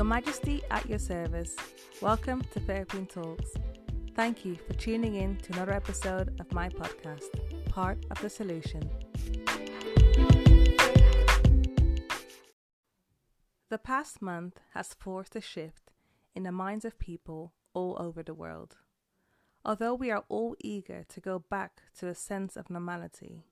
Your Majesty at your service. Welcome to Fair Queen Talks. Thank you for tuning in to another episode of my podcast, Part of the Solution. The past month has forced a shift in the minds of people all over the world. Although we are all eager to go back to a sense of normality,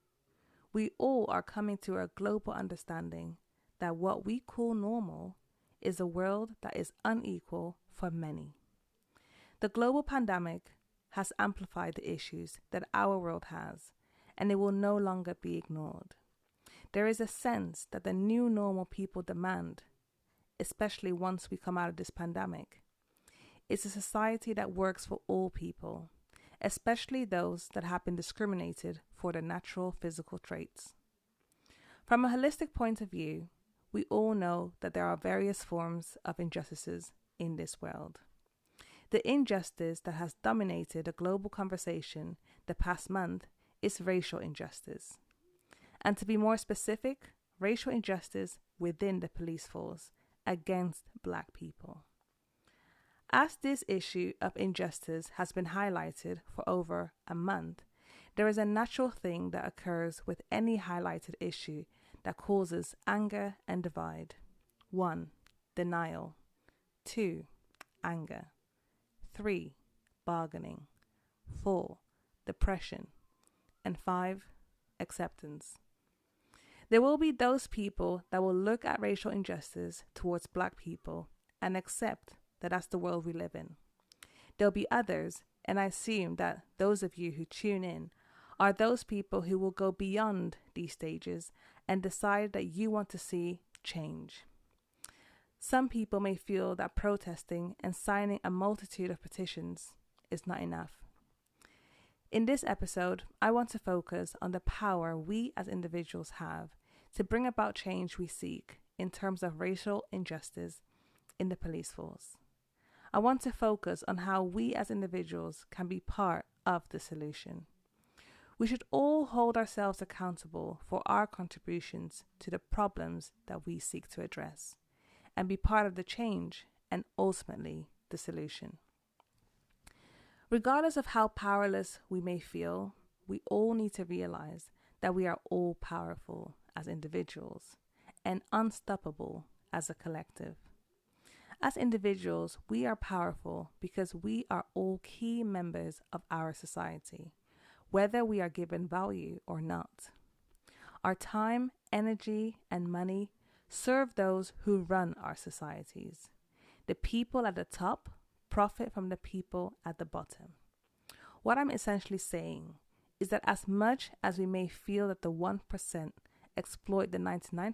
we all are coming to a global understanding that what we call normal is a world that is unequal for many. The global pandemic has amplified the issues that our world has, and it will no longer be ignored. There is a sense that the new normal people demand, especially once we come out of this pandemic, is a society that works for all people, especially those that have been discriminated for their natural physical traits. From a holistic point of view, we all know that there are various forms of injustices in this world. The injustice that has dominated the global conversation the past month is racial injustice. And to be more specific, racial injustice within the police force against Black people. As this issue of injustice has been highlighted for over a month, there is a natural thing that occurs with any highlighted issue that causes anger and divide. 1. Denial. 2. Anger. 3. Bargaining. 4. Depression. And 5. Acceptance. There will be those people that will look at racial injustice towards Black people and accept that that's the world we live in. There'll be others, and I assume that those of you who tune in are those people who will go beyond these stages and decide that you want to see change. Some people may feel that protesting and signing a multitude of petitions is not enough. In this episode, I want to focus on the power we as individuals have to bring about change we seek in terms of racial injustice in the police force. I want to focus on how we as individuals can be part of the solution. We should all hold ourselves accountable for our contributions to the problems that we seek to address and be part of the change and ultimately the solution. Regardless of how powerless we may feel, we all need to realize that we are all powerful as individuals and unstoppable as a collective. As individuals, we are powerful because we are all key members of our society, whether we are given value or not. Our time, energy, and money serve those who run our societies. The people at the top profit from the people at the bottom. What I'm essentially saying is that as much as we may feel that the 1% exploit the 99%,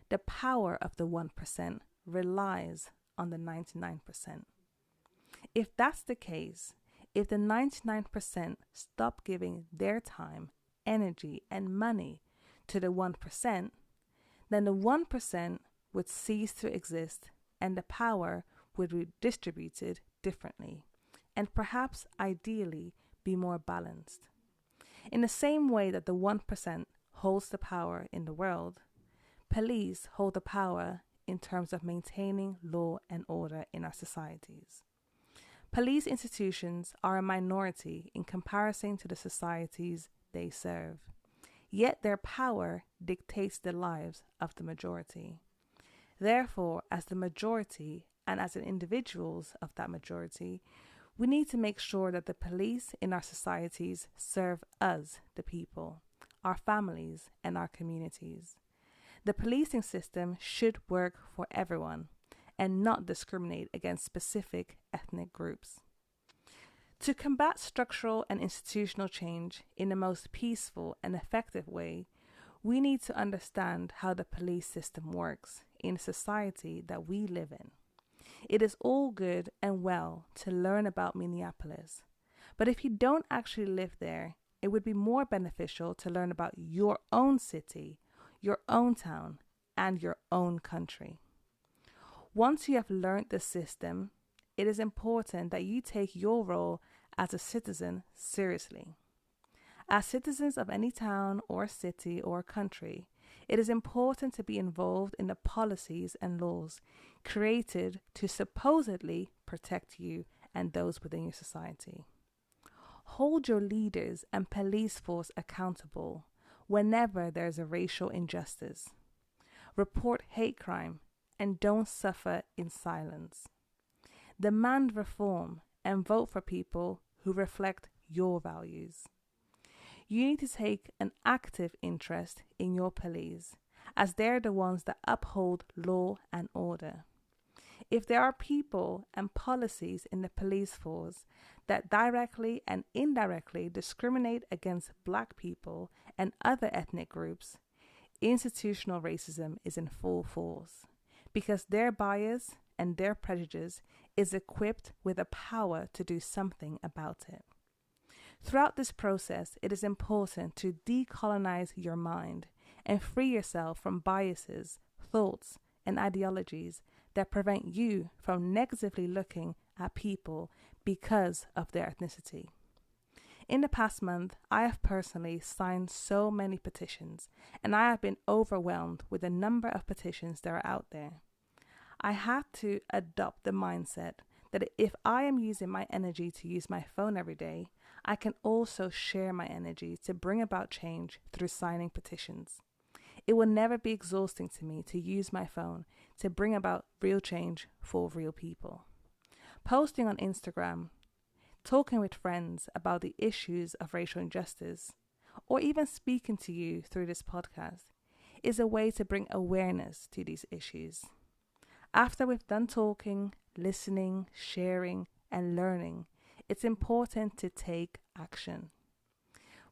the power of the 1% relies on the 99%. If that's the case, if the 99% stop giving their time, energy, and money to the 1%, then the 1% would cease to exist and the power would be distributed differently and perhaps ideally be more balanced. In the same way that the 1% holds the power in the world, police hold the power in terms of maintaining law and order in our societies. Police institutions are a minority in comparison to the societies they serve, yet their power dictates the lives of the majority. Therefore, as the majority and as individuals of that majority, we need to make sure that the police in our societies serve us, the people, our families, and our communities. The policing system should work for everyone and not discriminate against specific ethnic groups. To combat structural and institutional change in the most peaceful and effective way, we need to understand how the police system works in a society that we live in. It is all good and well to learn about Minneapolis, but if you don't actually live there, it would be more beneficial to learn about your own city, your own town, and your own country. Once you have learned the system, it is important that you take your role as a citizen seriously. As citizens of any town or city or country, it is important to be involved in the policies and laws created to supposedly protect you and those within your society. Hold your leaders and police force accountable whenever there is a racial injustice. Report hate crime and don't suffer in silence. Demand reform and vote for people who reflect your values. You need to take an active interest in your police, as they're the ones that uphold law and order. If there are people and policies in the police force that directly and indirectly discriminate against Black people and other ethnic groups, institutional racism is in full force, because their bias and their prejudice is equipped with the power to do something about it. Throughout this process, it is important to decolonize your mind and free yourself from biases, thoughts, and ideologies that prevent you from negatively looking at people because of their ethnicity. In the past month, I have personally signed so many petitions, and I have been overwhelmed with the number of petitions that are out there. I had to adopt the mindset that if I am using my energy to use my phone every day, I can also share my energy to bring about change through signing petitions. It will never be exhausting to me to use my phone to bring about real change for real people. Posting on Instagram, talking with friends about the issues of racial injustice, or even speaking to you through this podcast is a way to bring awareness to these issues. After we've done talking, listening, sharing, and learning, it's important to take action.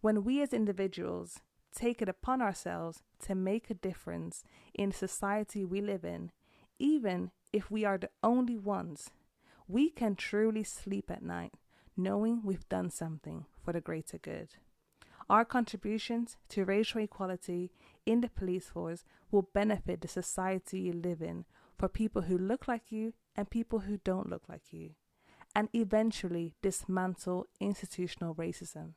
When we as individuals take it upon ourselves to make a difference in the society we live in, even if we are the only ones, we can truly sleep at night knowing we've done something for the greater good. Our contributions to racial equality in the police force will benefit the society you live in for people who look like you and people who don't look like you, and eventually dismantle institutional racism.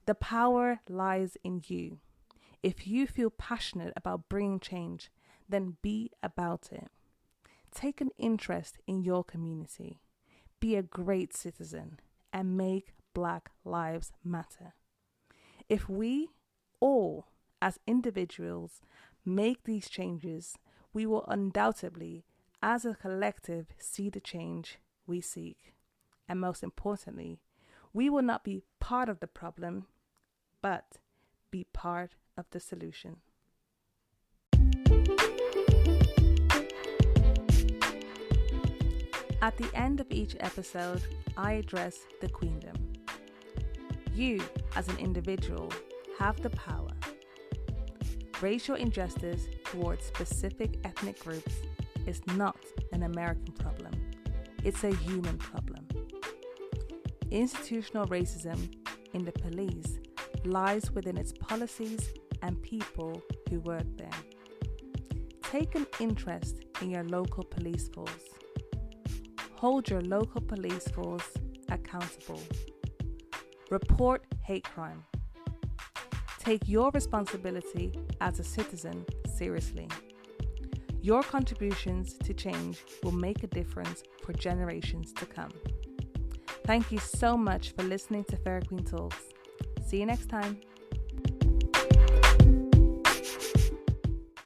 The power lies in you. If you feel passionate about bringing change, then be about it. Take an interest in your community. Be a great citizen and make Black lives matter. If we all, as individuals, make these changes, we will undoubtedly, as a collective, see the change we seek. And most importantly, we will not be part of the problem, but be part of the solution. At the end of each episode, I address the Queendom. You, as an individual, have the power. Racial injustice towards specific ethnic groups is not an American problem. It's a human problem. Institutional racism in the police lies within its policies and people who work there. Take an interest in your local police force. Hold your local police force accountable. Report hate crime. Take your responsibility as a citizen seriously. Your contributions to change will make a difference for generations to come. Thank you so much for listening to Fair Queen Talks. See you next time.